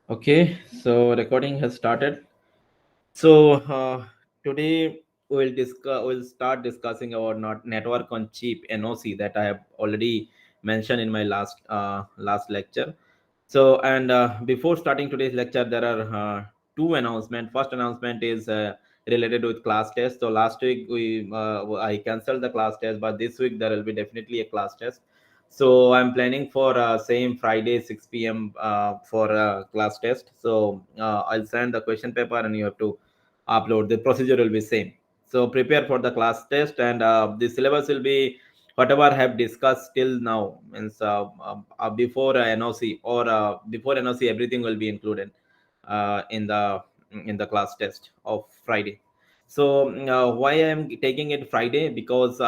Okay, so recording has started. So today we'll start discussing about not network on chip NoC that I have already mentioned in my last lecture. So and before starting today's lecture, there are two announcements. First announcement is related with class test. So last week I canceled the class test, but this week there will be definitely a class test. So I'm planning for same Friday 6 p.m. For class test. So I'll send the question paper and you have to upload. The procedure will be same. So prepare for the class test and the syllabus will be whatever I have discussed till now. Means before NOC or before NOC, everything will be included in the class test of Friday. So why I am taking it Friday? Because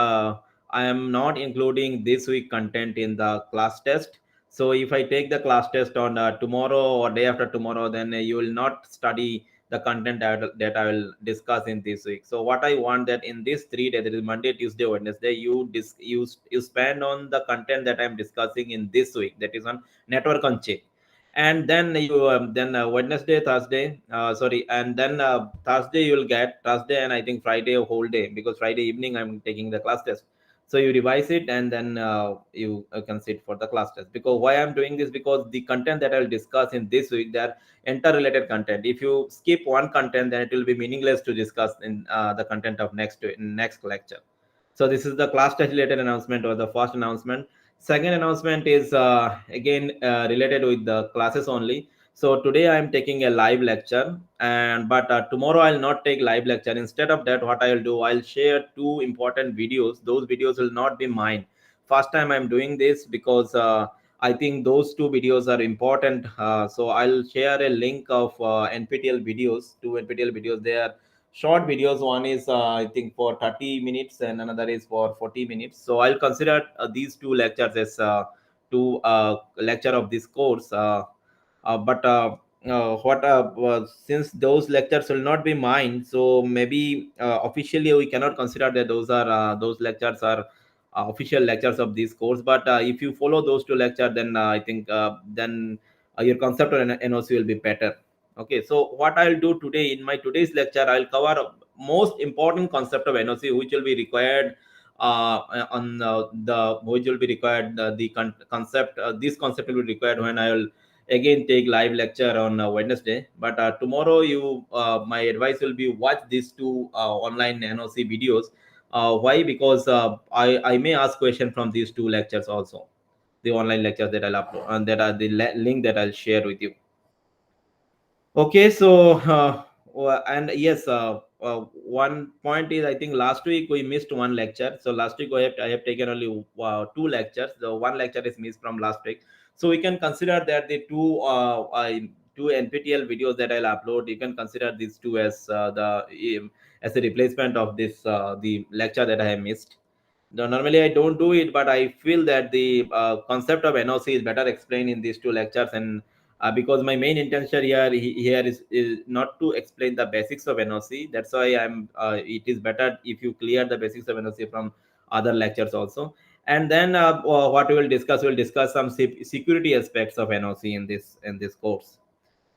I am not including this week content in the class test. So if I take the class test on tomorrow or day after tomorrow, then you will not study the content that I will discuss in this week. So what I want that in these 3 days, that is Monday, Tuesday, Wednesday, you spend on the content that I'm discussing in this week, that is on network on chip. And then you then Wednesday, Thursday, sorry, and then Thursday you will get Thursday and I think Friday a whole day, because Friday evening I'm taking the class test. So you revise it and then you can sit for the class test. Because why I'm doing this, because the content that I'll discuss in this week, they're interrelated content. If you skip one content, then it will be meaningless to discuss in the content of next lecture. So this is the class test related announcement, or the first announcement. Second announcement is again related with the classes only. So today I am taking a live lecture, and but tomorrow I'll not take live lecture. Instead of that, what I'll do, I'll share two important videos. Those videos will not be mine. First time I'm doing this, because I think those two videos are important. So I'll share a link of NPTEL videos, two NPTEL videos. They are short videos. One is I think for 30 minutes and another is for 40 minutes. So I'll consider these two lectures as two lecture of this course. But what since those lectures will not be mine, so maybe officially we cannot consider that those lectures are official lectures of this course. But if you follow those two lectures, then I think then your concept of NOC will be better. Okay, so what I'll do today in my today's lecture, I'll cover most important concept of NOC, which will be required on the which will be required the concept. This concept will be required when I will again take live lecture on Wednesday. But tomorrow, my advice will be watch these two online NOC videos. Why? Because I may ask question from these two lectures also, the online lectures that I'll upload, and that are the link that I'll share with you. Okay, so and yes, one point is, I think last week we missed one lecture. So last week I have taken only two lectures. The one lecture is missed from last week. So we can consider that the two NPTEL videos that I'll upload, you can consider these two as as a replacement of this the lecture that I have missed. No, normally I don't do it, but I feel that the concept of NOC is better explained in these two lectures. And because my main intention here is not to explain the basics of NOC. That's why it is better if you clear the basics of NOC from other lectures also. And then what we'll discuss some security aspects of NOC in this course.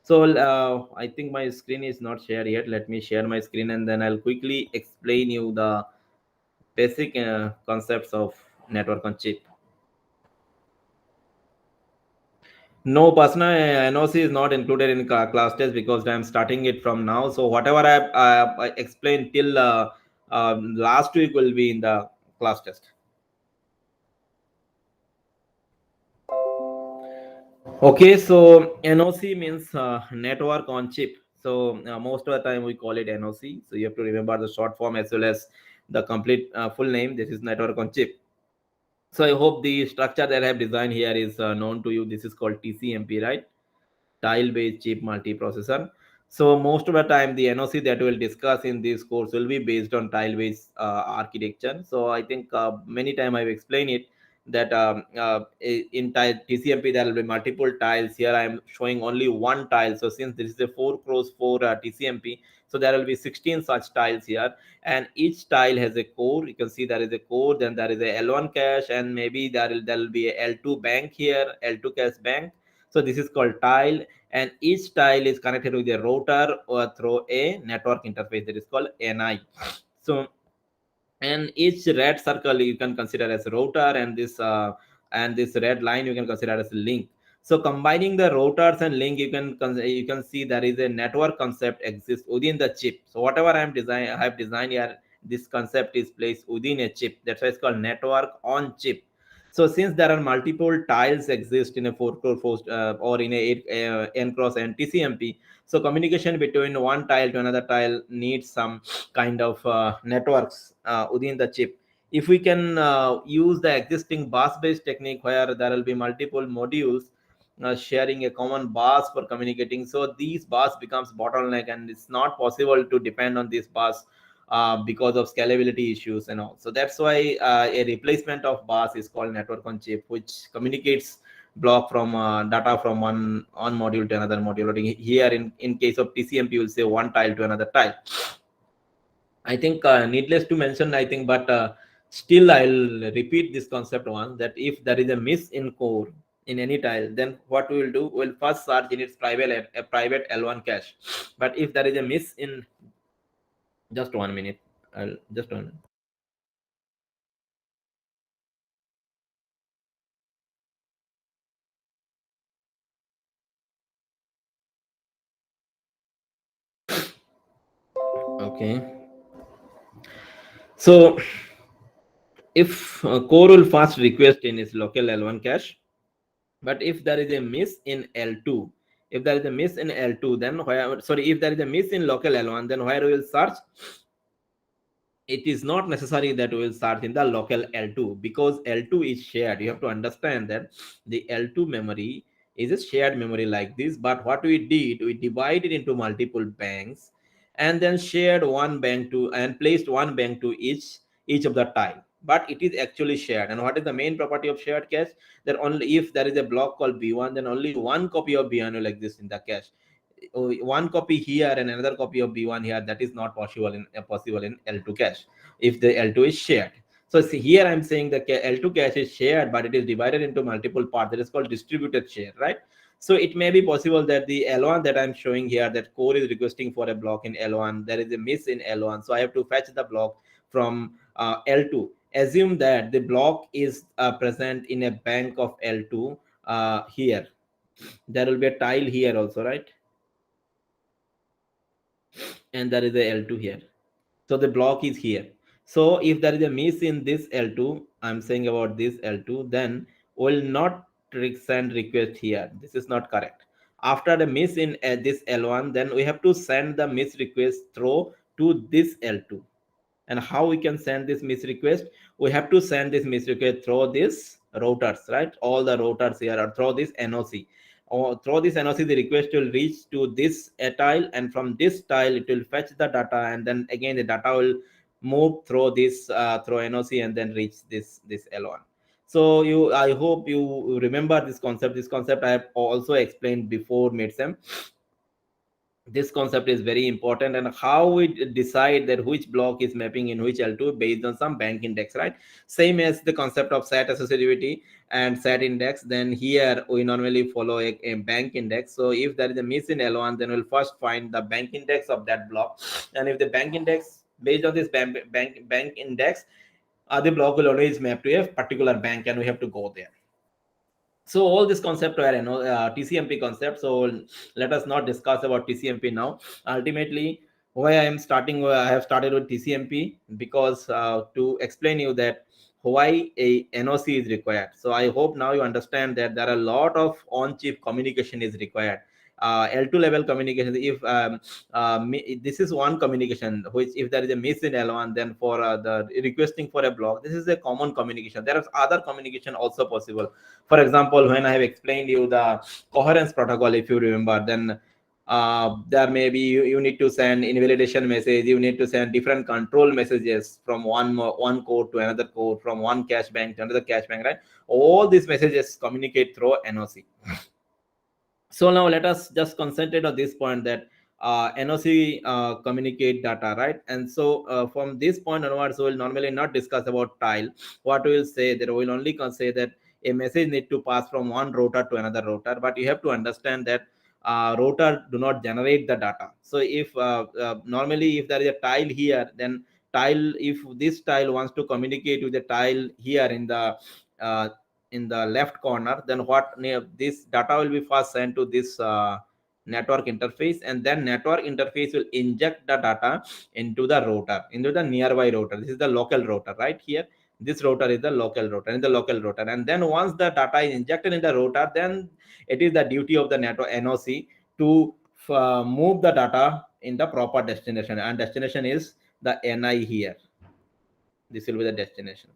So I think my screen is not shared yet. Let me share my screen and then I'll quickly explain you the basic concepts of network on chip. No, personal NOC is not included in class test, because I'm starting it from now. So whatever I explained till last week will be in the class test. Okay, so NOC means network on chip. So most of the time we call it NOC. So you have to remember the short form as well as the complete full name. This is network on chip. So I hope the structure that I have designed here is known to you. This is called TCMP, right? Tile based chip multiprocessor. So most of the time the NOC that we'll discuss in this course will be based on tile based architecture. So I think many time I've explained it that in TCMP there will be multiple tiles. Here I am showing only one tile. So since this is a 4 cross 4 TCMP, so there will be 16 such tiles here, and each tile has a core. You can see there is a core, then there is a L1 cache, and maybe there will be a L2 bank here, L2 cache bank. So this is called tile, and each tile is connected with a router or through a network interface that is called NI. So, and each red circle you can consider as a router, and this red line you can consider as a link. So combining the routers and link, you can see there is a network concept exists within the chip. So whatever I have designed here, this concept is placed within a chip. That's why it's called network on chip. So since there are multiple tiles exist in a 4 cross or in a 8 n cross n TCMP, so communication between one tile to another tile needs some kind of networks within the chip. If we can use the existing bus based technique where there will be multiple modules sharing a common bus for communicating, so these bus becomes bottleneck, and it's not possible to depend on this bus because of scalability issues and all. So that's why a replacement of bus is called network on chip, which communicates block from data from one module to another module. Here in case of TCMP, you will say one tile to another tile. I think needless to mention, I think, but still I'll repeat this concept once, that if there is a miss in core in any tile, then what we will do, we'll first search in its private L1 cache. But if there is a miss in, just 1 minute, I'll just 1 minute. Okay. So if core will first request in its local L1 cache, but if there is a miss in L2, if there is a miss in L2, then where, sorry, if there is a miss in local L1, then where we will search, it is not necessary that we will start in the local L2, because L2 is shared. You have to understand that the L2 memory is a shared memory like this, but what we did, we divided into multiple banks and then shared one bank to and placed one bank to each of the tile. But it is actually shared. And what is the main property of shared cache? That only if there is a block called B1, then only one copy of B1 will exist in the cache. One copy here and another copy of B1 here, that is not possible in L2 cache if the L2 is shared. So see, here I'm saying the L2 cache is shared, but it is divided into multiple parts. That is called distributed share, right? So it may be possible that the L1 that I'm showing here, that core is requesting for a block in L1, there is a miss in L1, so I have to fetch the block from L2. Assume that the block is present in a bank of L2 here. There will be a tile here also, right? And there is a L2 here. So the block is here. So if there is a miss in this L2, I'm saying about this L2, then will not send request here. This is not correct. After the miss in this L1, then we have to send the miss request through to this L2. And how we can send this miss request? We have to send this miss request through this routers, right? All the routers here are through this NoC, or through this NoC the request will reach to this tile, and from this tile it will fetch the data, and then again the data will move through this through NoC and then reach this L1. So I hope you remember this concept. This concept I have also explained before midsem. This concept is very important, and how we decide that which block is mapping in which L2 based on some bank index, right? Same as the concept of SAT associativity and SAT index, then here we normally follow a bank index. So if there is a miss in L1, then we'll first find the bank index of that block, and if the bank index, based on this bank index, the block will always map to a particular bank, and we have to go there. So all this concept were TCMP concept. So let us not discuss about TCMP now. Ultimately, why I have started with TCMP, because to explain you that why a NoC is required. So I hope now you understand that there are a lot of on chip communication is required. L2 level communication, if this is one communication, which if there is a miss in L1, then for the requesting for a block, this is a common communication. There is other communication also possible. For example, when I have explained you the coherence protocol, if you remember, then there may be you need to send invalidation message, you need to send different control messages from one code to another code, from one cache bank to another cache bank, right? All these messages communicate through NoC. So now let us just concentrate on this point, that NoC communicate data, right? And so from this point onwards, we will normally not discuss about tile. What we will say, that we will only say that a message need to pass from one router to another router, but you have to understand that router do not generate the data. So if normally if there is a tile here, then tile, if this tile wants to communicate with the tile here uh, in the left corner, then this data will be first sent to this network interface, and then network interface will inject the data into the router, into the nearby router. This is the local router right here. This router is the local router, in the local router. And then once the data is injected in the router, then it is the duty of the network NOC to move the data in the proper destination, and destination is the NI here. This will be the destination.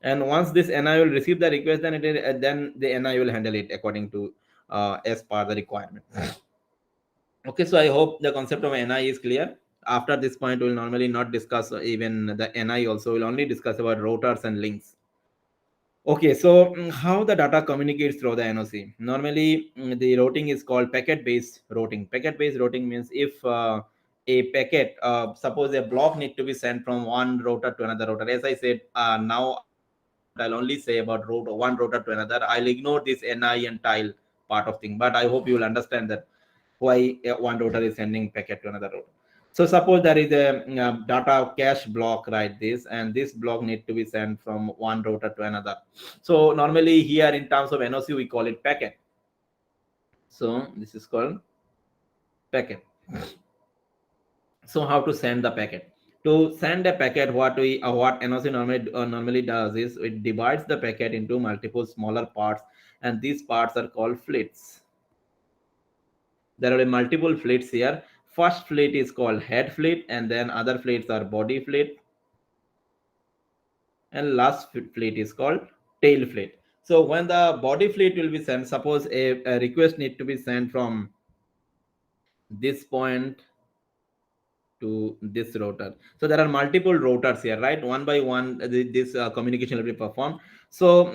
And once this NI will receive the request, then then the NI will handle it according to as per the requirement. Okay, so I hope the concept of NI is clear. After this point, we'll normally not discuss even the NI also. We'll only discuss about routers and links. Okay, so how the data communicates through the NOC? Normally, the routing is called packet-based routing. Packet-based routing means if a packet, suppose a block need to be sent from one router to another router. As I said, now I'll only say about one router to another. I'll ignore this NI and tile part of thing, but I hope you will understand that why one router is sending packet to another router. So suppose there is a data cache block like this, and this block need to be sent from one router to another. So normally here in terms of NOC, we call it packet. So this is called packet. So how to send the packet? To send a packet, what NOC normally does is it divides the packet into multiple smaller parts, and these parts are called flits. There are multiple flits here. First flit is called head flit, and then other flits are body flit, and last flit is called tail flit. So when the body flit will be sent, suppose a request need to be sent from this point to this router. So there are multiple routers here, right? One by one, this communication will be performed. So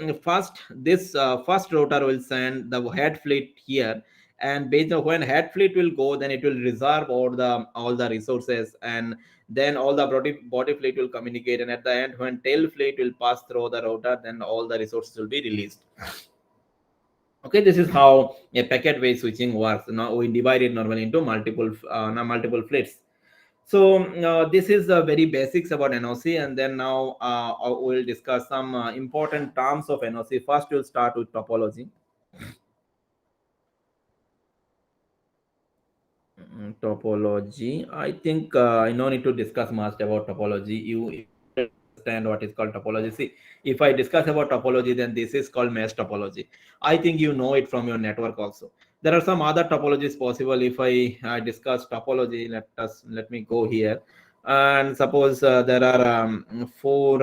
this first router will send the head fleet here, and based on when head fleet will go, then it will reserve all the resources, and then all the body fleet will communicate, and at the end, when tail fleet will pass through the router, then all the resources will be released. Okay, this is how a packet based switching works. Now we divide it normally into multiple fleets. So this is the very basics about NOC, and then now we'll discuss some important terms of NOC. First, we'll start with topology. Topology. I think I no need to discuss much about topology. You already understand what is called topology. See, if I discuss about topology, then this is called mesh topology. I think you know it from your network also. There are some other topologies possible. If I discuss topology, let me go here, and suppose there are four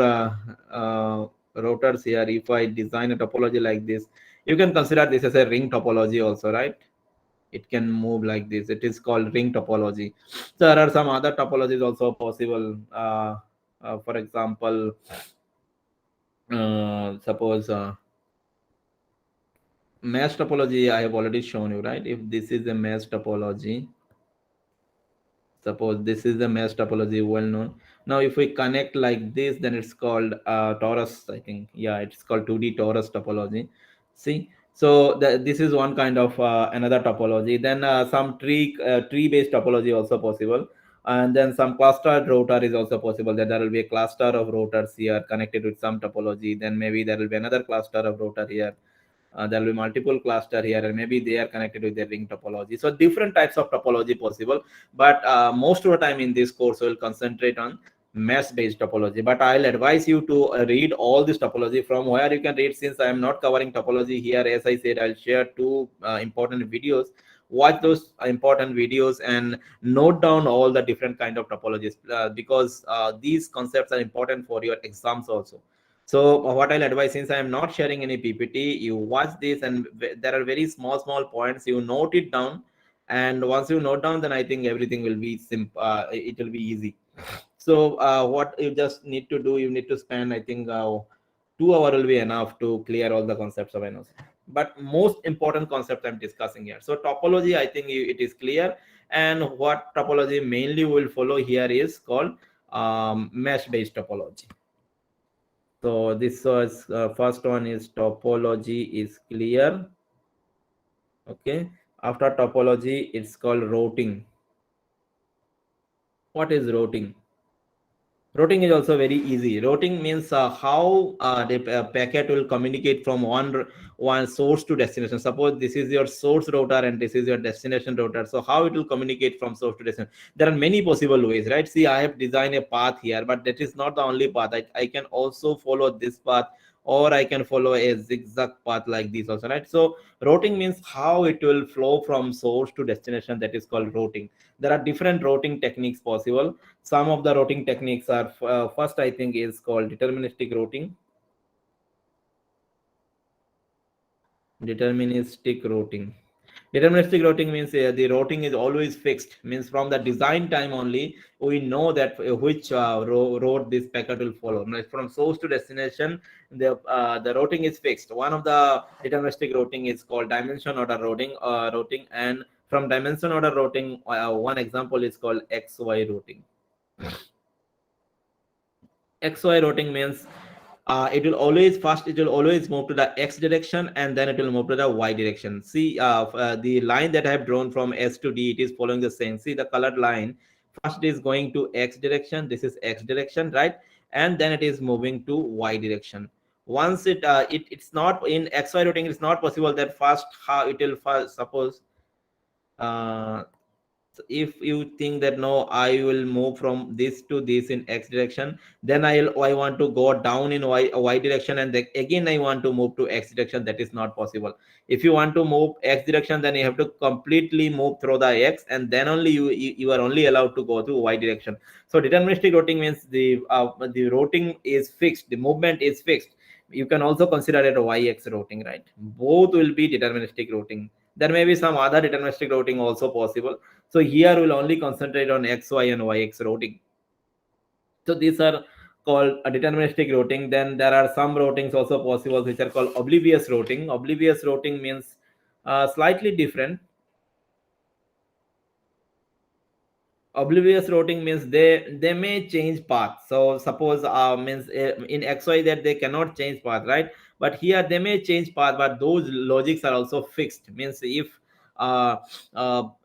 routers here. If I design a topology like this, you can consider this as a ring topology also, right? It can move like this. It is called ring topology. So there are some other topologies also possible. For example, suppose mesh topology I have already shown you, right? If this is a mesh topology, suppose this is the mesh topology, well known. Now if we connect like this, then it's called torus, I think. Yeah, it's called 2D torus topology. See, so this is one kind of another topology. Then some tree based topology also possible, and then some clustered router is also possible, that there will be a cluster of routers here connected with some topology. Then maybe there will be another cluster of router here. There will be multiple cluster here, and maybe they are connected with their ring topology. So different types of topology possible, but most of the time in this course we'll concentrate on mesh based topology. But I'll advise you to read all this topology. From where you can read, since I am not covering topology here, as I said, I'll share two important videos. Watch those important videos and note down all the different kind of topologies, because these concepts are important for your exams also. So what I'll advise, since I am not sharing any PPT, you watch this, and there are very small points. You note it down, and once you note down, then I think everything will be simple. It will be easy. So what you just need to do, you need to spend, I think, 2 hours will be enough to clear all the concepts of NOC. But most important concept I'm discussing here. So topology, I think it is clear, and what topology mainly will follow here is called mesh-based topology. So this was first one is topology is clear. Okay. After topology, it's called routing. What is routing? Routing is also very easy. Routing means how the packet will communicate from one source to destination. Suppose this is your source router and this is your destination router. So how it will communicate from source to destination? There are many possible ways, right? See, I have designed a path here, but that is not the only path. I can also follow this path, or I can follow a zigzag path like this also, right? So routing means how it will flow from source to destination. That is called routing. There are different routing techniques possible. Some of the routing techniques are first, I think, is called deterministic routing. Deterministic routing. Deterministic routing means the routing is always fixed. Means from the design time only, we know that which road this packet will follow. Like from source to destination, the routing is fixed. One of the deterministic routing is called dimension order routing. Routing, and from dimension order routing, one example is called XY routing. XY routing means it will always move to the x direction, and then it will move to the y direction. See, the line that I have drawn from S to D, it is following the same. See the colored line, first is going to x direction, this is x direction, right? And then it is moving to y direction. Once it's not in XY routing, it's not possible that first how it will first, suppose uh, if you think that no, I will move from this to this in x direction, then I want to go down in y direction, and then again I want to move to x direction. That is not possible. If you want to move x direction, then you have to completely move through the x, and then only you are only allowed to go to y direction. So deterministic routing means the routing is fixed, the movement is fixed. You can also consider it a yx routing, right? Both will be deterministic routing. There may be some other deterministic routing also possible. So here we'll only concentrate on X, Y, and YX routing. So these are called a deterministic routing. Then there are some routings also possible which are called oblivious routing. Oblivious routing means slightly different. Oblivious routing means they may change path. So suppose means in xy that they cannot change path, right? But here they may change path, but those logics are also fixed. Means uh,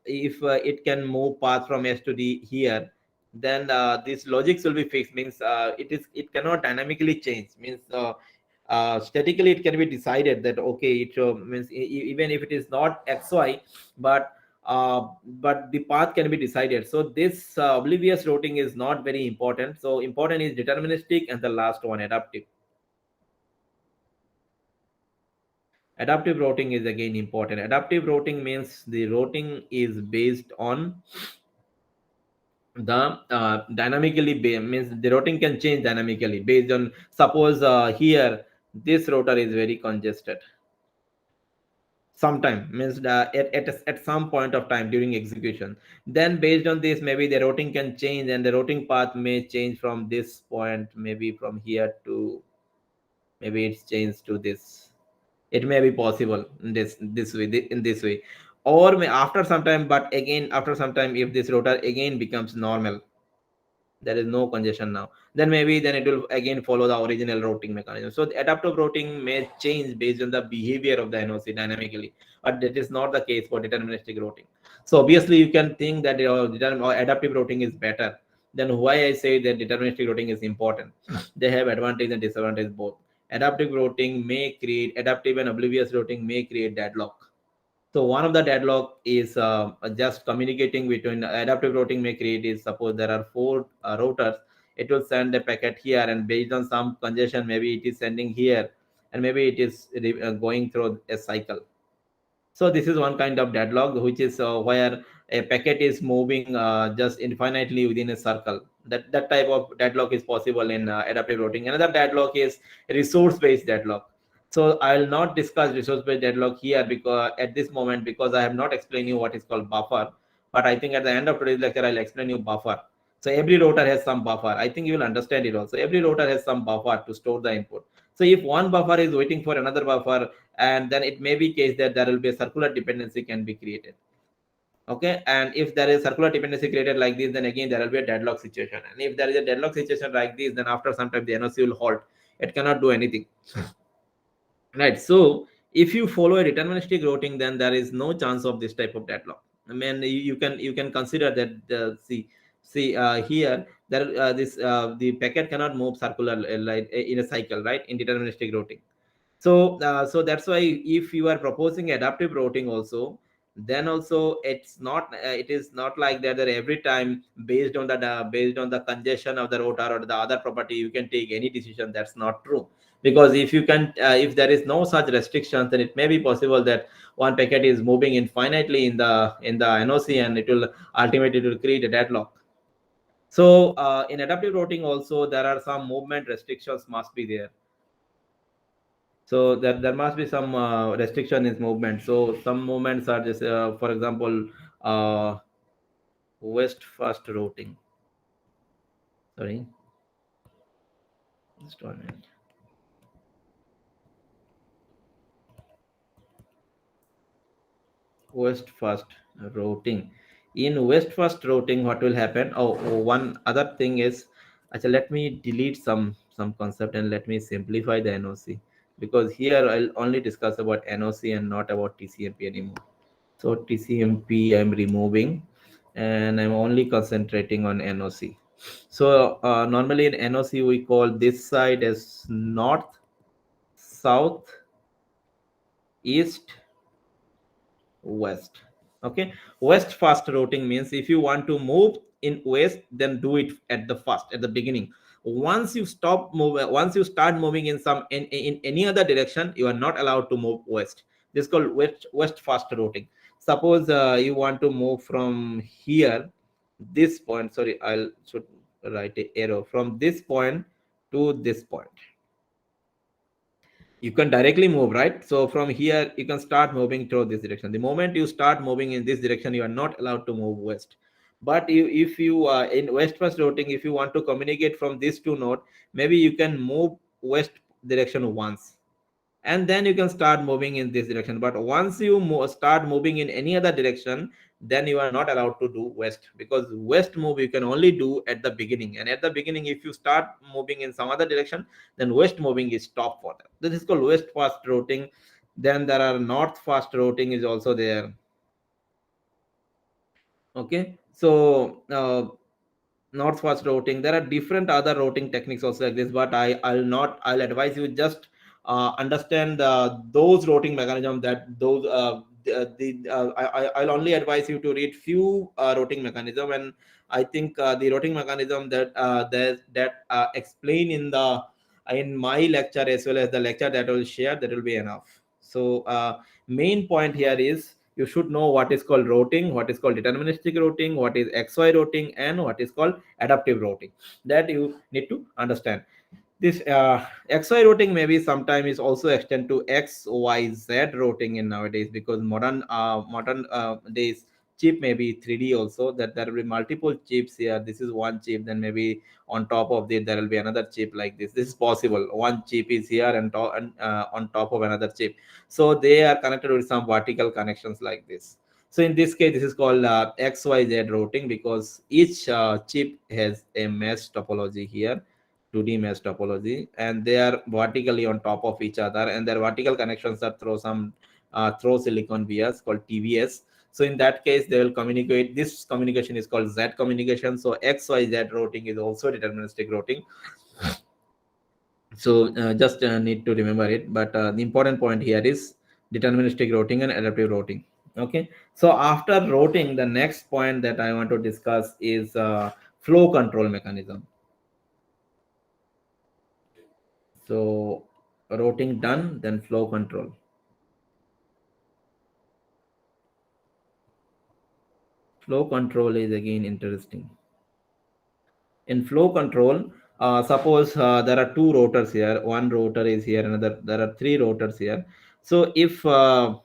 if it can move path from s to d here, then these logics will be fixed. Means it cannot dynamically change. Means statically it can be decided that okay, it means even if it is not xy, but but the path can be decided. So this oblivious routing is not very important. So important is deterministic, and the last one, adaptive. Adaptive routing is again important. Adaptive routing means the routing is based on the means the routing can change dynamically based on, suppose here this router is very congested sometime, means at some point of time during execution, then based on this maybe the routing can change, and the routing path may change from this point, maybe from here to, maybe it's changed to this. It may be possible in this way, or may after some time, but again after some time, if this router again becomes normal, there is no congestion now, then maybe then it will again follow the original routing mechanism. So the adaptive routing may change based on the behavior of the NoC dynamically, but that is not the case for deterministic routing. So obviously you can think that or adaptive routing is better. Then why I say that deterministic routing is important? They have advantage and disadvantage both. Adaptive and oblivious routing may create deadlock. So one of the deadlock is just communicating between adaptive routing may create is, suppose there are four routers, it will send a packet here, and based on some congestion, maybe it is sending here, and maybe it is going through a cycle. So this is one kind of deadlock, which is where a packet is moving just infinitely within a circle. That type of deadlock is possible in adaptive routing. Another deadlock is resource-based deadlock. So I will not discuss resource-based deadlock here because at this moment, because I have not explained you what is called buffer. But I think at the end of today's lecture, I'll explain you buffer. So every router has some buffer. I think you will understand it also. Every router has some buffer to store the input. So if one buffer is waiting for another buffer, and then it may be case that there will be a circular dependency can be created. Okay, and if there is circular dependency created like this, then again there will be a deadlock situation. And if there is a deadlock situation like this, then after some time the NoC will halt. it cannot do anything, right? So if you follow a deterministic routing, then there is no chance of this type of deadlock. I mean, you can consider that, here there this the packet cannot move circular, like in a cycle, right, in deterministic routing. So that's why if you are proposing adaptive routing also, then also it is not like that every time based on the congestion of the router or the other property you can take any decision. That's not true, because if there is no such restrictions, then it may be possible that one packet is moving infinitely in the NoC, and it will ultimately it will create a deadlock. So in adaptive routing also there are some movement restrictions must be there. So there must be some restriction in movement. So some movements are just for example, uh, west fast routing. Sorry, just 1 minute. West fast routing. In west fast routing, what will happen? One other thing is, actually, let me delete some concept and let me simplify the NoC, because here I'll only discuss about NoC and not about TCMP anymore. So TCMP I'm removing, and I'm only concentrating on NoC. So normally in NoC we call this side as north, south, east, west. Okay, west fast routing means if you want to move in west, then do it at the beginning. Once you start moving in in any other direction, you are not allowed to move west. This is called west fast routing. Suppose you want to move from here, this point, sorry, I'll should write a arrow from this point to this point. You can directly move, right? So from here you can start moving through this direction. The moment you start moving in this direction, you are not allowed to move west. But if you in west first routing, if you want to communicate from this two node, maybe you can move west direction once, and then you can start moving in this direction. But once you start moving in any other direction, then you are not allowed to do west, because west move you can only do at the beginning, and at the beginning if you start moving in some other direction, then west moving is stopped for that. This is called west fast routing. Then there are north fast routing is also there. Okay, so north fast routing, there are different other routing techniques also like this, but I'll advise you just understand those routing mechanism, that those I'll only advise you to read few routing mechanism, and I think the routing mechanism that explain in my lecture as well as the lecture that I will share, that will be enough. So main point here is you should know what is called routing, what is called deterministic routing, what is XY routing, and what is called adaptive routing. That you need to understand. This XY routing maybe sometime is also extend to XYZ routing in nowadays, because modern days chip may be 3D also, that there will be multiple chips here. This is one chip, then maybe on top of it there will be another chip like this. This is possible. One chip is here and on top of another chip. So they are connected with some vertical connections like this. So in this case, this is called XYZ routing, because each chip has a mesh topology here, 2D mesh topology, and they are vertically on top of each other, and their vertical connections are through silicon vias called TVS. So in that case, they will communicate. This communication is called Z communication. So XYZ routing is also deterministic routing. So just need to remember it. But the important point here is deterministic routing and adaptive routing. Okay. So after routing, the next point that I want to discuss is flow control mechanism. So routing done, then flow control. Flow control is again interesting. In flow control, suppose there are two rotors here. One rotor is here, another. There are three rotors here. So if the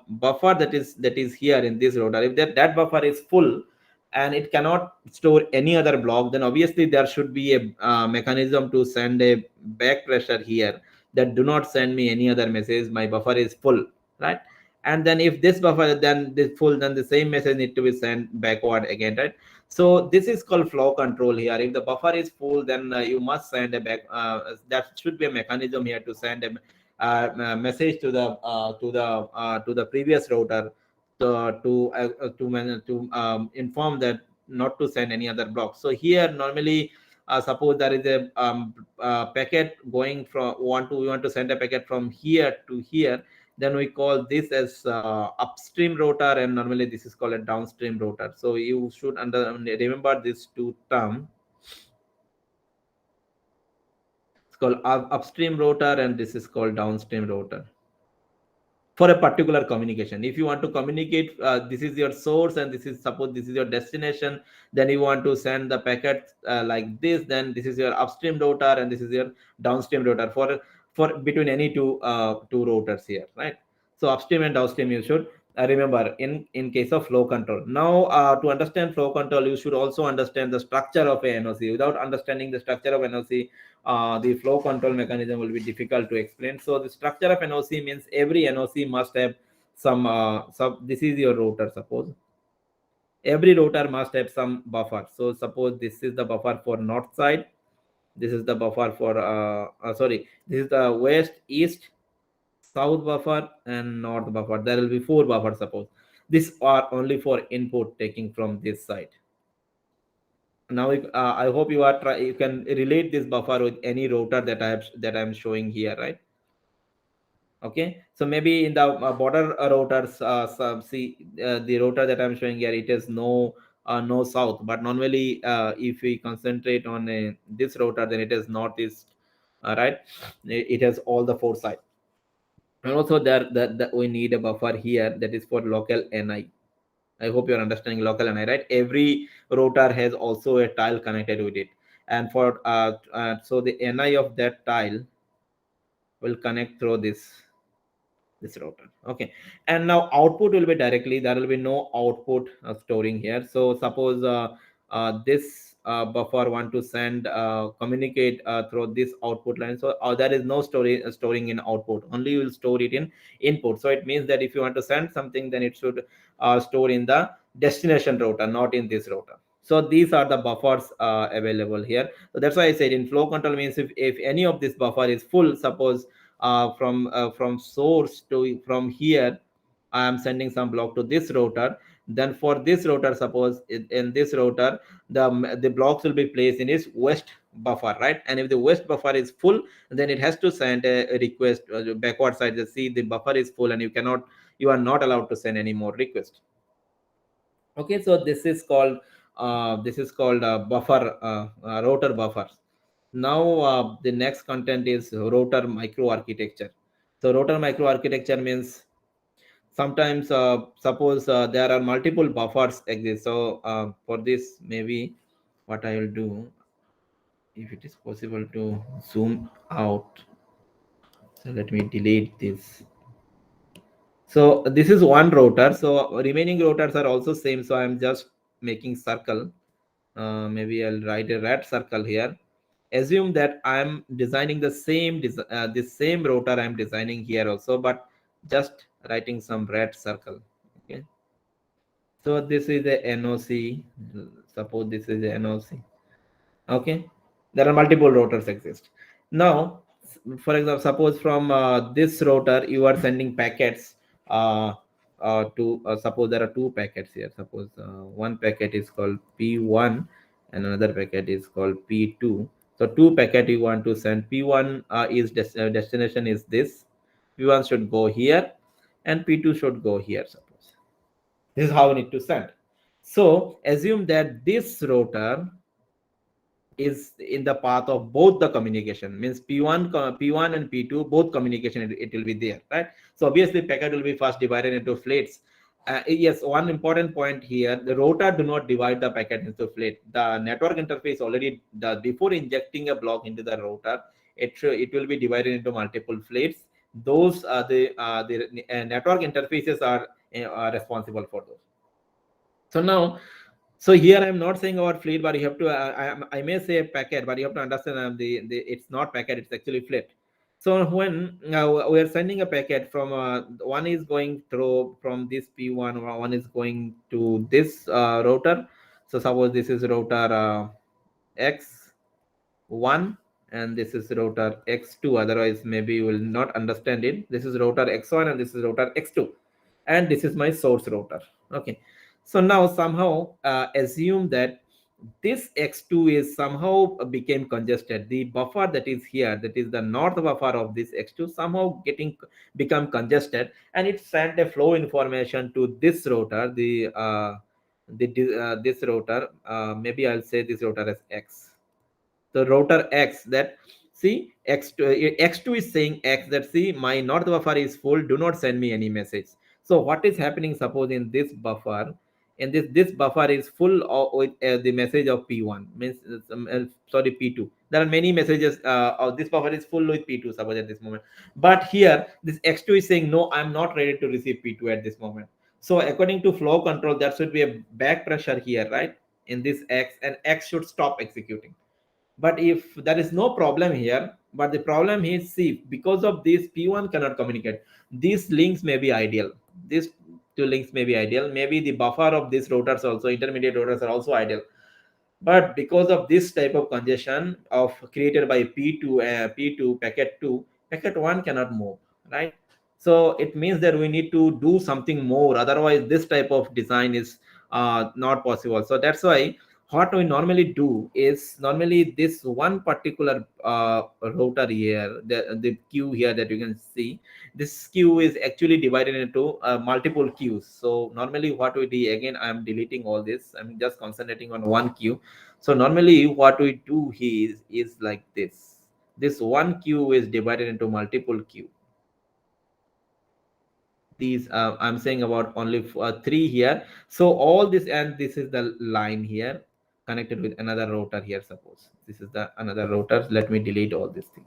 buffer that is here in this rotor, if that buffer is full and it cannot store any other block, then obviously there should be a mechanism to send a back pressure here, that do not send me any other message. My buffer is full, right? and then if this buffer then this full, then the same message need to be sent backward again, right? So this is called flow control here. If the buffer is full, then you must send a back, that should be a mechanism here to send a message to the previous router to inform that not to send any other block. So here normally, suppose there is a packet going from we want to send a packet from here to here, then we call this as upstream router, and normally this is called a downstream router. So you should remember these two terms. It's called upstream router, and this is called downstream router for a particular communication. If you want to communicate, this is your source and this is, suppose this is your destination, then you want to send the packet like this, then this is your upstream router and this is your downstream router for between any two routers here, right? So upstream and downstream you should remember in case of flow control. Now to understand flow control, you should also understand the structure of a NoC. Without understanding the structure of NoC, the flow control mechanism will be difficult to explain. So the structure of NoC means every NoC must have this is your router. Suppose every router must have some buffer. So suppose this is the buffer for north side, this is the buffer for sorry, this is the west, east, south buffer and north buffer. There will be 4 buffers. Suppose these are only for input taking from this side. Now I hope you can relate this buffer with any router that I'm showing here, right? Okay, so maybe in the border routers, the router that I'm showing here, it is no south, but normally if we concentrate on this router, then it is northeast, right? It has all the 4 sides. And also there that we need a buffer here that is for local NI. I hope you're understanding local NI, right? Every router has also a tile connected with it, and for so the NI of that tile will connect through this router. Okay, and now output will be directly, there will be no output storing here. So suppose this buffer want to send communicate through this output line, so there is no storing in output, only you will store it in input. So it means that if you want to send something, then it should store in the destination router, not in this router. So these are the buffers available here. So that's why I said in flow control means if any of this buffer is full, suppose from source to from here I am sending some block to this router, then for this router, suppose in this router the blocks will be placed in its west buffer, right? And if the west buffer is full, then it has to send a request backward side to see the buffer is full, and you are not allowed to send any more request. Okay, so this is called buffer router buffers. Now the next content is router microarchitecture. So router microarchitecture means sometimes suppose there are multiple buffers exist. So for this, maybe what I will do, if it is possible to zoom out, so let me delete this. So this is one router, so remaining routers are also same, so I'm just making circle. Maybe I'll write a red circle here. Assume that I'm designing the this same router I'm designing here also, but just writing some red circle. Okay, so this is the NoC. Suppose this is the NoC. Okay, there are multiple routers exist. Now for example, suppose from this router you are sending packets to suppose there are 2 packets here. Suppose one packet is called P1 and another packet is called P2. So 2 packet you want to send. P1 is destination is this, P1 should go here and P2 should go here. Suppose this is how we need to send. So assume that this router is in the path of both the communication, means p1 and p2 both communication, it will be there, right? So obviously packet will be first divided into fleets. Yes, one important point here, the router do not divide the packet into fleet. The network interface already before injecting a block into the router, it will be divided into multiple fleets. Those are the network interfaces are responsible for those. So now, so here I'm not saying about fleet, but you have to I may say packet, but you have to understand it's not packet, it's actually fleet. So when we are sending a packet from one is going through from this P1, one is going to this router. So suppose this is router X1 and this is router X2. Otherwise, maybe you will not understand it. This is router X1 and this is router X2, and this is my source router. Okay. So now somehow assume that this x2 is somehow became congested. The buffer that is here, that is the north buffer of this x2, somehow getting become congested, and it sent a flow information to this router, this router, maybe I'll say this router as x, the router x, that see x2 is saying x, that see my north buffer is full, do not send me any message. So what is happening, suppose in this buffer, in this buffer is full with the message of p1 means sorry, p2. There are many messages of this buffer is full with p2, suppose at this moment. But here this x2 is saying no, I'm not ready to receive p2 at this moment. So according to flow control, there should be a back pressure here, right, in this x, and x should stop executing. But if there is no problem here, but the problem is, see, because of this p1 cannot communicate, these links may be ideal, these two links may be ideal, maybe the buffer of these routers also, intermediate routers are also ideal. But because of this type of congestion of created by p2 packet 2, packet 1 cannot move, right? So it means that we need to do something more, otherwise this type of design is not possible. So that's why what we normally do is, normally this one particular router here, the queue here that you can see, this queue is actually divided into multiple queues. So normally what we do, again I am deleting all this, I'm just concentrating on one queue. So normally what we do is like this one queue is divided into multiple queue. These I'm saying about only three here. So all this, and this is the line here connected with another router here. Suppose this is the another router, let me delete all this thing.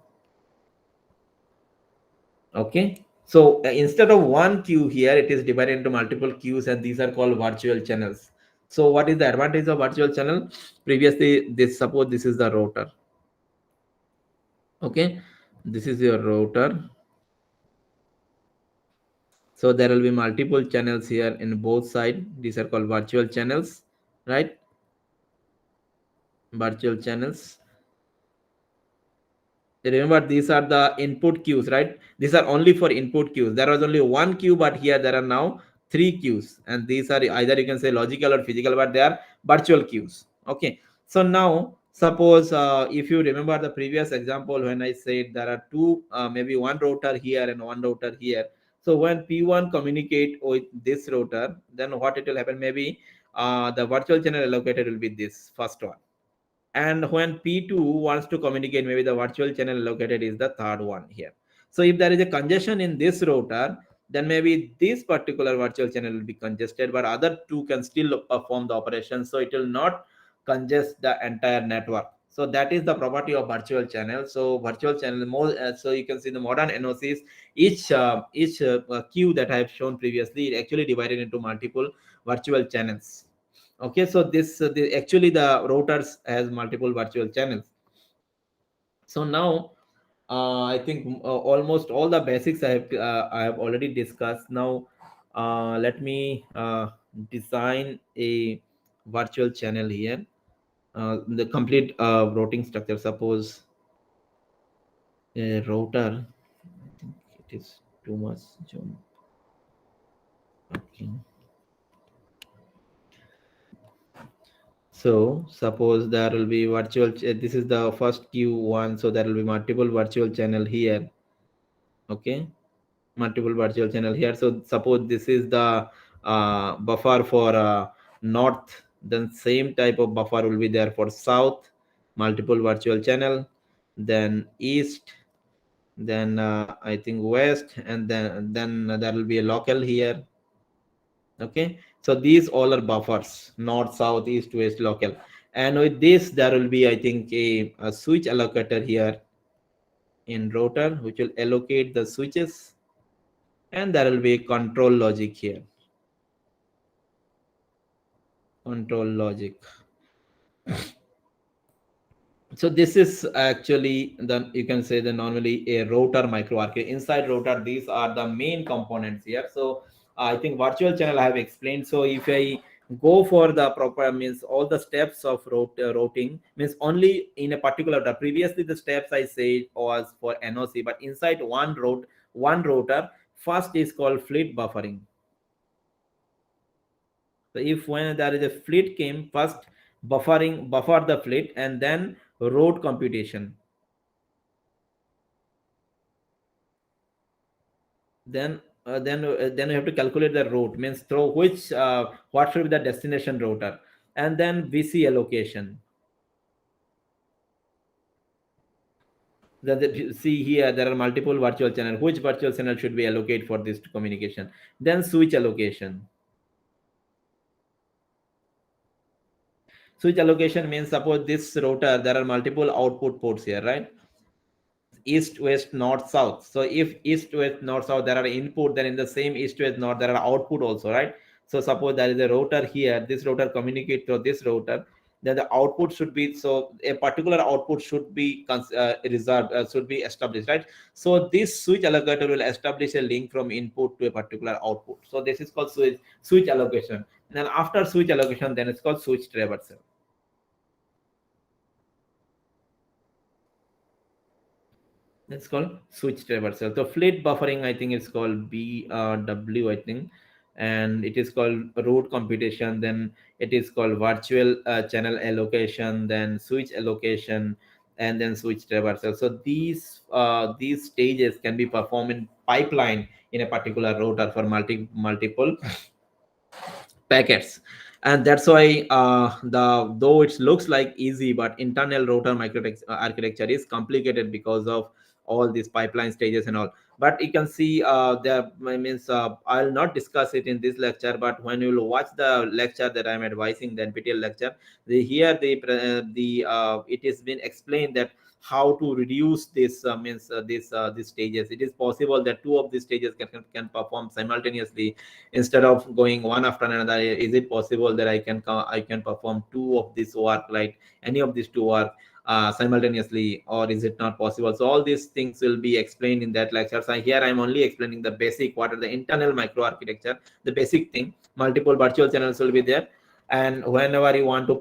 Okay, so instead of one queue here, it is divided into multiple queues, and these are called virtual channels. So what is the advantage of virtual channel? Previously, this, suppose this is the router. Okay, this is your router. So there will be multiple channels here in both sides. These are called virtual channels, right? Virtual channels. Remember, these are the input queues, right? These are only for input queues. There was only one queue, but here there are now three queues, and these are either you can say logical or physical, but they are virtual queues. Okay, so now suppose if you remember the previous example when I said there are two, maybe one router here and one router here. So when p1 communicate with this router, then what it will happen, maybe the virtual channel allocated will be this first one, and when p2 wants to communicate, maybe the virtual channel located is the third one here. So if there is a congestion in this router, then maybe this particular virtual channel will be congested, but other two can still perform the operation, so it will not congest the entire network. So that is the property of virtual channel. So virtual channel more, so you can see the modern NOCs, each queue that I have shown previously, it actually divided into multiple virtual channels. Okay, so actually the routers has multiple virtual channels. So now I think almost all the basics I have already discussed. Now let me design a virtual channel here, the complete routing structure. Suppose a router, I think it is too much John. Okay, so suppose there will be this is the first queue 1, so there will be multiple virtual channel here. Okay, multiple virtual channel here. So suppose this is the buffer for north, then same type of buffer will be there for south, multiple virtual channel, then east, then I think west, and then there will be a local here. Okay, so these all are buffers, north, south, east, west, local. And with this there will be, I think, a switch allocator here in router, which will allocate the switches, and there will be control logic here, control logic. So this is actually the, you can say, the normally a router microarchitecture. Inside router, these are the main components here. So I think virtual channel I have explained. So if I go for the proper, means all the steps of routing, means only in a particular previously the steps I said was for NoC, but inside one router, first is called fleet buffering. So if when there is a fleet came, first buffer the fleet, and then route computation. Then you have to calculate the route, means through which what should be the destination router, and then VC allocation. See here there are multiple virtual channel, which virtual channel should be allocated for this communication. Then switch allocation. Switch allocation means suppose this router there are multiple output ports here, right? East west north south. So if east west north south there are input, then in the same east west north there are output also, right? So suppose there is a router here, this router communicate to this router, then the output should be, so a particular output should be reserved, should be established, right? So this switch allocator will establish a link from input to a particular output. So this is called switch allocation. And then after switch allocation, then it's called switch traversal. It's called switch traversal. So fleet buffering, I think it's called BW, I think, and it is called route computation. Then it is called virtual channel allocation, then switch allocation, and then switch traversal. So these stages can be performed in pipeline in a particular router for multiple packets. And that's why the though it looks like easy, but internal router architecture is complicated because of all these pipeline stages and all. But you can see there, I means I'll not discuss it in this lecture, but when you will watch the lecture that I'm advising, the NPTEL lecture, here it has been explained that how to reduce this means these stages. It is possible that two of these stages can perform simultaneously instead of going one after another. Is it possible that I can perform two of this work, like any of these two work simultaneously, or is it not possible? So all these things will be explained in that lecture. So here I'm only explaining the basic, what are the internal microarchitecture, the basic thing. Multiple virtual channels will be there, and whenever you want to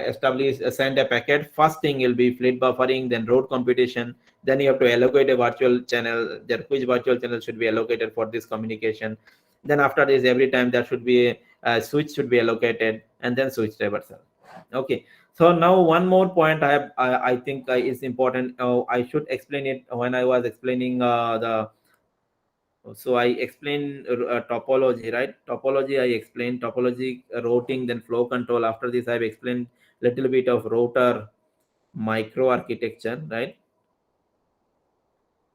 establish send a packet, first thing will be fleet buffering, then route computation, then you have to allocate a virtual channel, that which virtual channel should be allocated for this communication. Then after this, every time there should be a switch should be allocated, and then switch reversal. Okay. So now one more point I think is important. I should explain it when I was explaining the. So I explained topology, right? Topology, I explained topology, routing, then flow control. After this, I've explained little bit of router microarchitecture, right?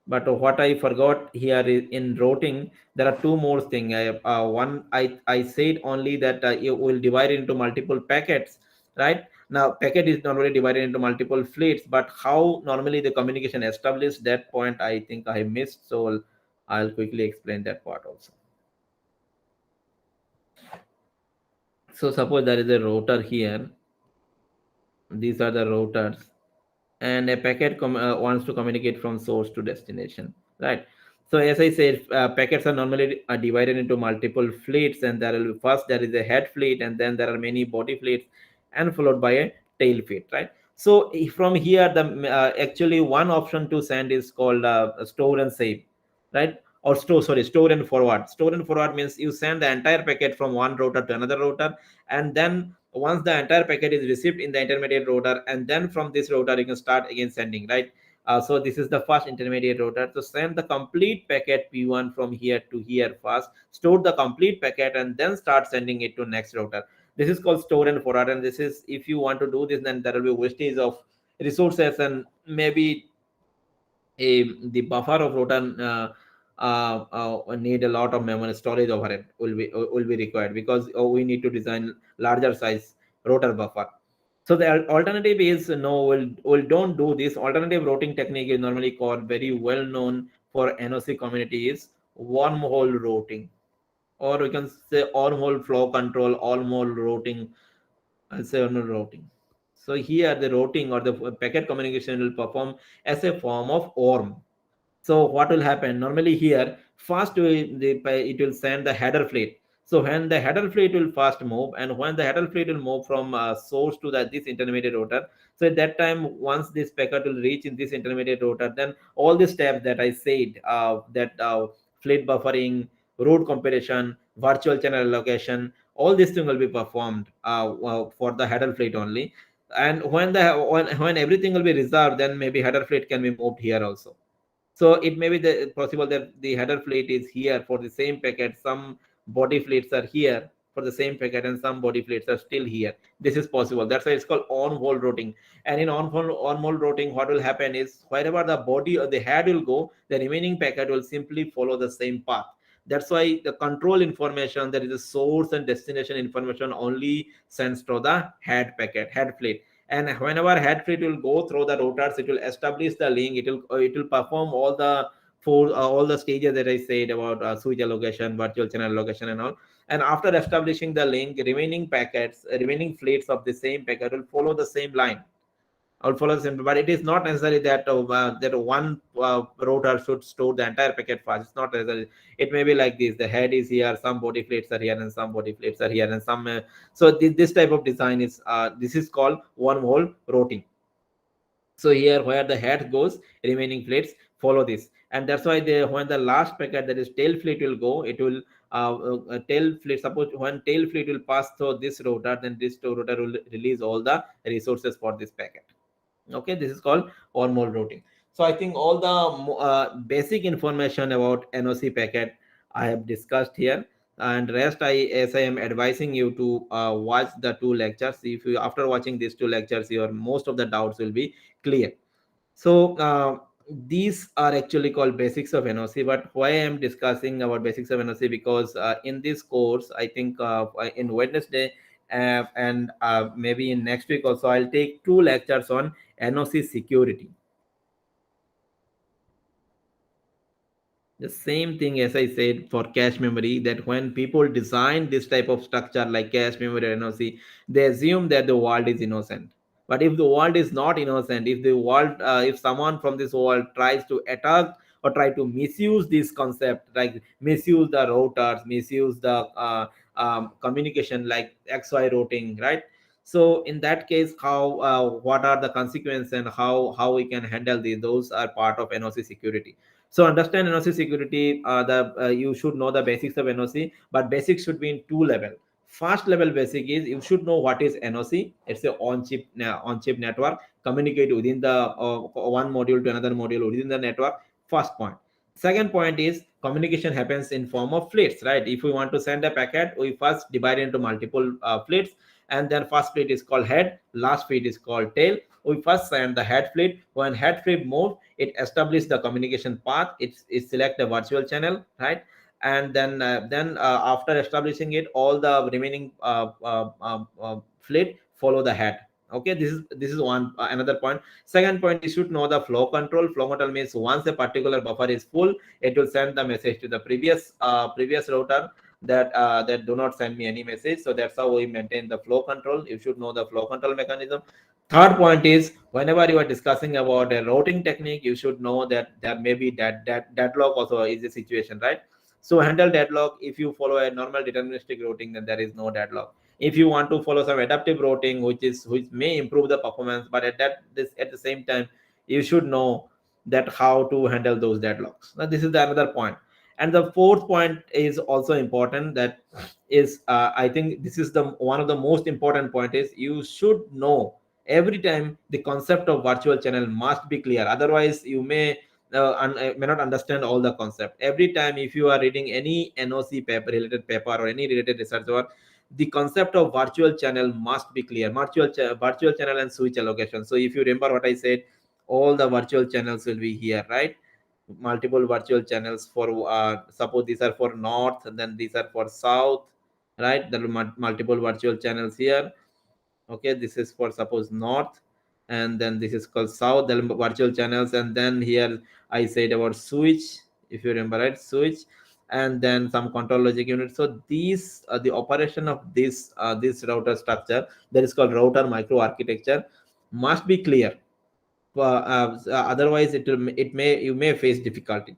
But what I forgot here is in routing, there are two more things. One, I said only that you will divide it into multiple packets, right? Now, packet is normally divided into multiple fleets, but how normally the communication established, that point I think I missed. So I'll quickly explain that part also. So suppose there is a router here. These are the routers, and a packet wants to communicate from source to destination, right? So as I said, packets are normally divided into multiple fleets, and first there is a head fleet, and then there are many body fleets, and followed by a tail fleet, right? So from here, the actually one option to send is called store and save, right? Or store and forward. Store and forward means you send the entire packet from one router to another router, and then once the entire packet is received in the intermediate router, and then from this router you can start again sending, right? So this is the first intermediate router to send the complete packet p1 from here to here first, store the complete packet, and then start sending it to next router. This is called store and forward. And this is, if you want to do this, then there will be wastage of resources, and maybe the buffer of router need a lot of memory storage overhead will be required, because we need to design larger size router buffer. So the alternative is, no, we'll don't do this. Alternative routing technique is normally called, very well known for NoC community, is wormhole routing, or we can say wormhole flow control, wormhole routing, and say wormhole routing. So here the routing or the packet communication will perform as a form of ORM. So what will happen normally here? First, it will send the header fleet. So when the header fleet will first move, and when the header fleet will move from source to this intermediate router, so at that time, once this packet will reach in this intermediate router, then all the steps that I said, that fleet buffering, route comparison, virtual channel allocation, all these things will be performed for the header fleet only. And when everything will be reserved, then maybe header fleet can be moved here also. So it may be possible that the header fleet is here for the same packet. Some body fleets are here for the same packet, and some body fleets are still here. This is possible. That's why it's called on-hold routing. And in on-hold routing, what will happen is wherever the body or the head will go, the remaining packet will simply follow the same path. That's why the control information, that is the source and destination information, only sends to the head packet, head fleet. And whenever head fleet will go through the routers, it will establish the link. It will perform all the stages that I said about switch allocation, virtual channel allocation, and all. And after establishing the link, remaining packets, remaining fleets of the same packet will follow the same line. I'll follow the same, but it is not necessary that that one router should store the entire packet fast. It's not necessary. It may be like this: the head is here, some body plates are here, and some body plates are here, and some. So this type of design is this is called one hole routing. So here, where the head goes, remaining plates follow this, and that's why when the last packet, that is tail fleet, will go, it will tail fleet. Suppose when tail fleet will pass through this router, then this router will release all the resources for this packet. Okay, this is called wormhole routing. So I think all the basic information about NoC packet I have discussed here, and rest, as I am advising you to watch the two lectures. If you, after watching these two lectures, your most of the doubts will be clear. So these are actually called basics of NoC. But why I am discussing about basics of NoC? Because in this course, I think in Wednesday and maybe in next week also, I'll take two lectures on NoC security. The same thing as I said for cache memory, that when people design this type of structure like cache memory or NoC, they assume that the world is innocent. But if the world is not innocent, if the world, if someone from this world tries to attack or try to misuse this concept, like misuse the routers, misuse the communication like XY routing, right? So in that case, how what are the consequences and how we can handle these? Those are part of NoC security. So understand NoC security. The You should know the basics of NoC, but basics should be in two level. First level basic is you should know what is NoC. It's a on chip network, communicate within the one module to another module within the network. First point. Second point is communication happens in form of fleets, right? If we want to send a packet, we first divide into multiple fleets, and then first fleet is called head, last fleet is called tail. We first send the head fleet. When head fleet move, it establishes the communication path. It select a virtual channel, right? And then after establishing it, all the remaining fleet follow the head. Okay, this is one another point. Second point, you should know the flow control. Flow control means once a particular buffer is full, it will send the message to the previous router that do not send me any message. So that's how we maintain the flow control. You should know the flow control mechanism. Third point is, whenever you are discussing about a routing technique, you should know that there may be that deadlock also is a situation, right? So handle deadlock. If you follow a normal deterministic routing, then there is no deadlock. If you want to follow some adaptive routing, which may improve the performance, but at the same time, you should know that how to handle those deadlocks. Now this is the another point. And the fourth point is also important. That is, I think this is the one of the most important point, is you should know every time the concept of virtual channel must be clear. Otherwise you may not understand all the concept. Every time if you are reading any NoC paper, related paper, or any related research work, the concept of virtual channel must be clear. Virtual channel and switch allocation. So if you remember what I said, all the virtual channels will be here, right? Multiple virtual channels for suppose these are for north, and then these are for south, right? There are multiple virtual channels here. Okay, this is for suppose north, and then this is called south, the virtual channels. And then here I said about switch, if you remember, right? Switch. and then some control logic unit. So these the operation of this router structure, that is called router microarchitecture, must be clear. Otherwise it may you may face difficulty.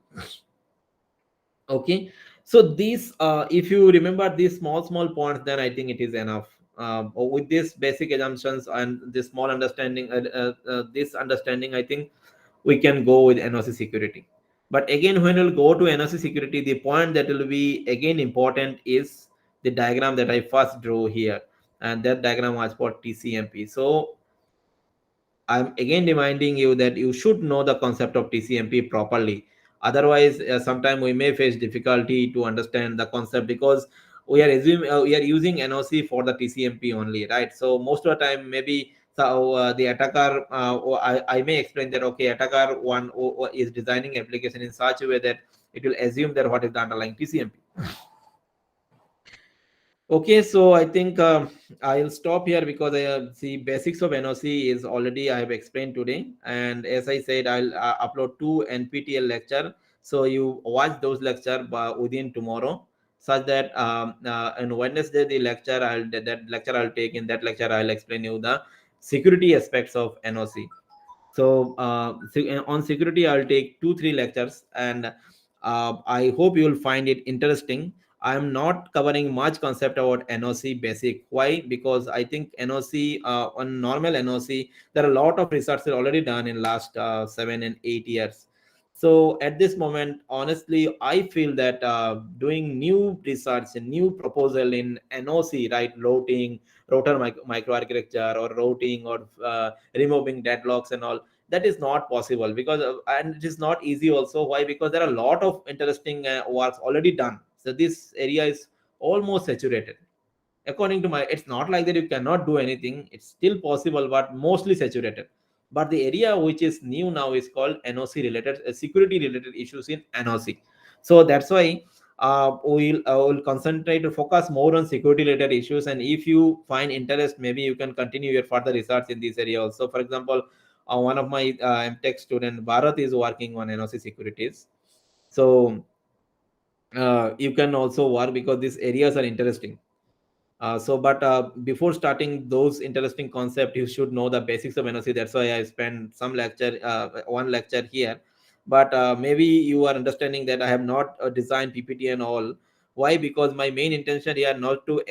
Okay, so these if you remember these small points, then I think it is enough. With these basic assumptions and this small understanding, this understanding, I think we can go with NOC security. But again, when we'll go to NOC security, the point that will be again important is the diagram that I first drew here, and that diagram was for TCMP. So I'm again reminding you that you should know the concept of TCMP properly. Otherwise, sometimes we may face difficulty to understand the concept, because we are using NOC for the TCMP only, right? So most of the time, maybe the attacker, or I may explain that okay, attacker one is designing application in such a way that it will assume that what is the underlying TCMP. Okay, so I think I'll stop here, because I see basics of NOC is already I have explained today, and as I said, I'll upload 2 NPTEL lecture, so you watch those lecture within tomorrow, such that on Wednesday the lecture that lecture I'll take. In that lecture, I'll explain you the security aspects of NOC. So on security, I'll take 2 3 lectures, and I hope you will find it interesting. I am not covering much concept about NOC basic. Why? Because I think NOC, on normal NOC, there are a lot of research already done in last 7 and 8 years. So at this moment, honestly, I feel that doing new research, a new proposal in NOC, right, router microarchitecture, or routing, or removing deadlocks and all, that is not possible, because and it is not easy also. Why? Because there are a lot of interesting works already done, so this area is almost saturated. According to my, it's not like that you cannot do anything, it's still possible, but mostly saturated. But the area which is new now is called NOC related, security related issues in NOC. So that's why we'll concentrate to focus more on security related issues, and if you find interest, maybe you can continue your further research in this area also. For example, one of my MTech student Bharat is working on NOC securities. So you can also work, because these areas are interesting. But before starting those interesting concepts, you should know the basics of NOC. That's why I spent some lecture, one lecture here. But maybe you are understanding that I have not designed PPT and all. Why? Because my main intention here not to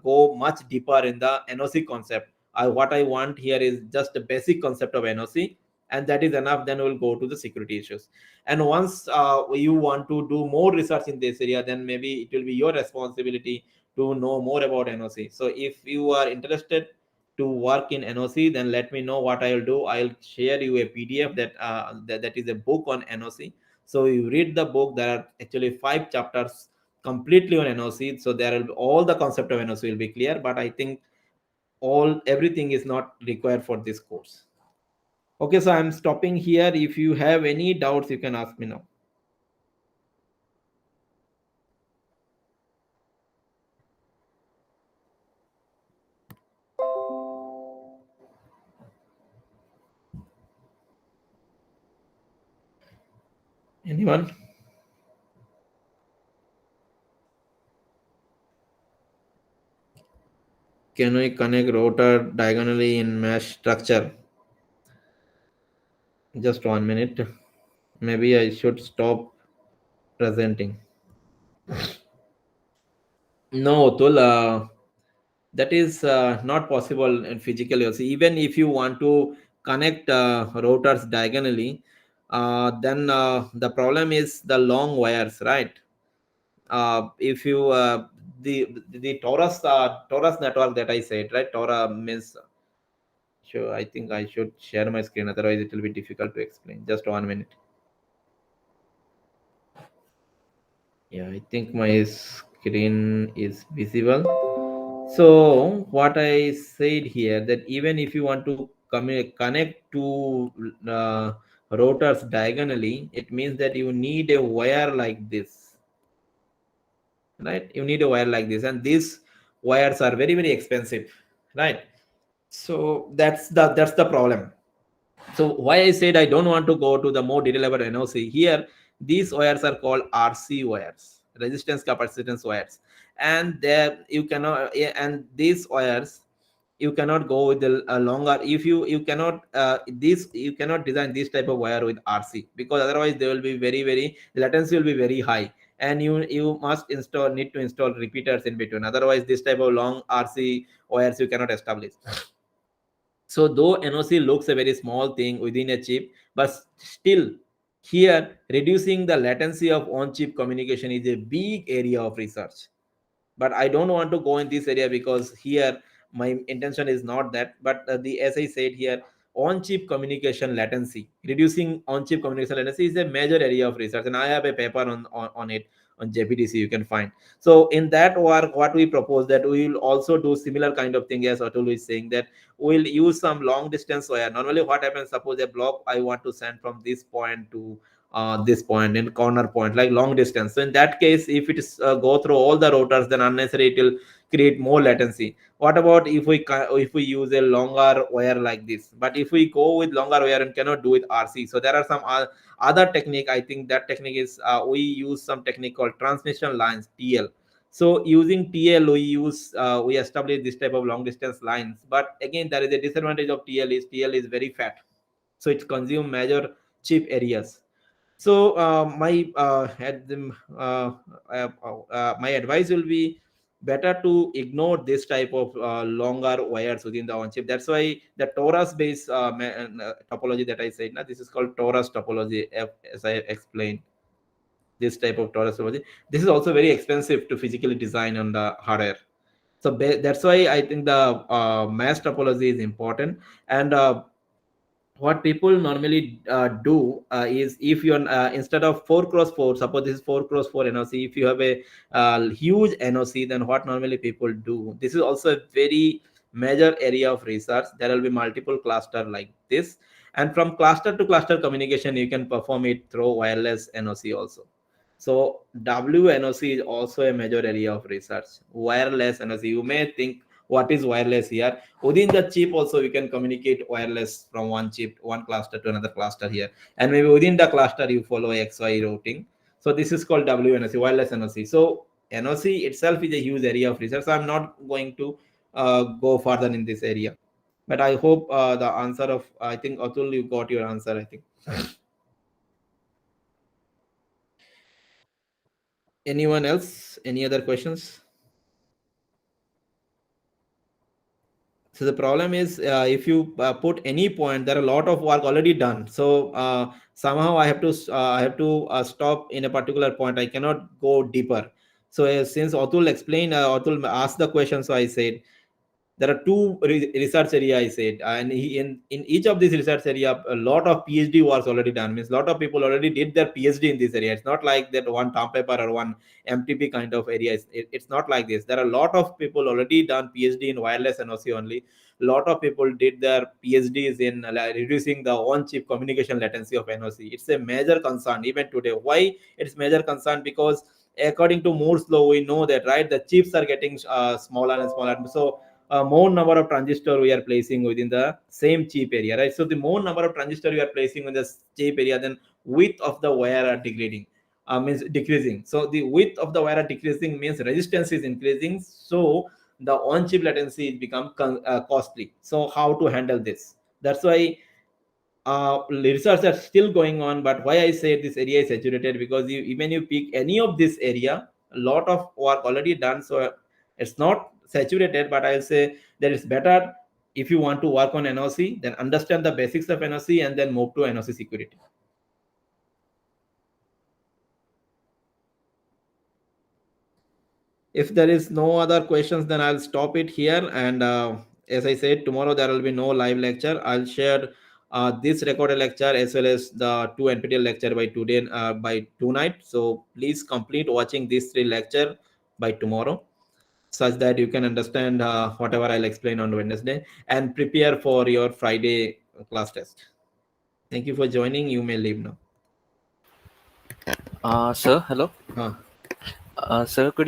go much deeper in the NOC concept. What I want here is just the basic concept of NOC, and that is enough. Then we'll go to the security issues. And once you want to do more research in this area, then maybe it will be your responsibility to know more about NOC. So if you are interested to work in NOC, then let me know what I'll do. I'll share you a PDF that is a book on NOC. So you read the book. There are actually 5 chapters completely on NOC. So there will be all the concept of NOC will be clear. But I think everything is not required for this course. Okay, so I'm stopping here. If you have any doubts, you can ask me now. Anyone? Can we connect router diagonally in mesh structure? Just 1 minute. Maybe I should stop presenting. No, Atul, that is not possible in physically also. Even if you want to connect routers diagonally, then the problem is the long wires, right? If you the Taurus network that I said, right? Taurus means. Sure, I think I should share my screen. Otherwise, it will be difficult to explain. Just 1 minute. Yeah, I think my screen is visible. So what I said here, that even if you want to connect to routers diagonally, it means that you need a wire like this, right? You need a wire like this, and these wires are very expensive, right? So that's the problem. So why I said I don't want to go to the more detail about NOC here. These wires are called RC wires. resistance capacitance wires. And there you cannot, and these wires you cannot go with the longer, if you cannot this you cannot design this type of wire with RC, because otherwise they will be very the latency will be very high, and you must need to install repeaters in between, otherwise this type of long RC wires you cannot establish. So though NoC looks a very small thing within a chip, but still here reducing the latency of on chip communication is a big area of research. But I don't want to go in this area because here my intention is not that. But the as I said here, on chip communication latency, reducing on chip communication latency is a major area of research, and I have a paper on it on JPDC you can find. So in that work what we propose that we will also do similar kind of thing as Atul is saying, that we'll use some long distance wire. Normally what happens, suppose a block I want to send from this point to this point and corner point, like long distance. So in that case, if it is go through all the routers, then unnecessary it will create more latency. What about if we use a longer wire like this? But if we go with longer wire and cannot do with RC, so there are some other technique. I think that technique is we use some technique called transmission lines, TL. So using TL we establish this type of long distance lines. But again, there is a disadvantage of TL is very fat, so it consumes major chip areas. So my advice will be better to ignore this type of longer wires within the on chip. That's why the torus based topology that I said, now this is called torus topology, as I explained. This type of torus topology, this is also very expensive to physically design on the hardware. So that's why I think the mass topology is important. And what people normally do is, if you're instead of 4 cross 4, suppose this is 4 cross 4 NoC, if you have a huge NoC, then what normally people do, this is also a very major area of research. There will be multiple cluster like this, and from cluster to cluster communication you can perform it through wireless NoC also. So WNOC is also a major area of research. Wireless NoC, you may think what is wireless here. Within the chip also you can communicate wireless from one chip, one cluster to another cluster here, and maybe within the cluster you follow XY routing. So this is called WNOC, wireless NoC. So NoC itself is a huge area of research, so I'm not going to go further in this area. But I hope the answer of, I think Atul, you got your answer, I think. Anyone else, any other questions? So the problem is, if you put any point, there are a lot of work already done. So somehow I have to stop in a particular point. I cannot go deeper. So since Atul explained, Atul asked the question, so I said there are two research area I said, and in each of these research area a lot of PhD was already done. Means a lot of people already did their PhD in this area. It's not like that one term paper or one MTP kind of area. It's not like this. There are a lot of people already done PhD in wireless NoC only. A lot of people did their PhDs in reducing the on-chip communication latency of NoC. It's a major concern even today. Why it's major concern? Because according to Moore's law, we know that, right, the chips are getting smaller and smaller. So more number of transistor we are placing within the same chip area, right? So the more number of transistor you are placing in the chip area, then width of the wire are degrading, means decreasing. So the width of the wire are decreasing means resistance is increasing. So the on chip latency is become costly. So how to handle this? That's why research are still going on. But why I say this area is saturated, because even you pick any of this area, a lot of work already done. So it's not saturated, but I'll say that it's better, if you want to work on NoC, then understand the basics of NoC and then move to NoC security. If there is no other questions, then I'll stop it here. And as I said, tomorrow there will be no live lecture. I'll share this recorded lecture as well as the two NPTEL lecture by today, by tonight. So please complete watching these three lecture by tomorrow, such that you can understand whatever I'll explain on Wednesday, and prepare for your Friday class test. Thank you for joining. You may leave now. Sir, hello. Uh, Sir, could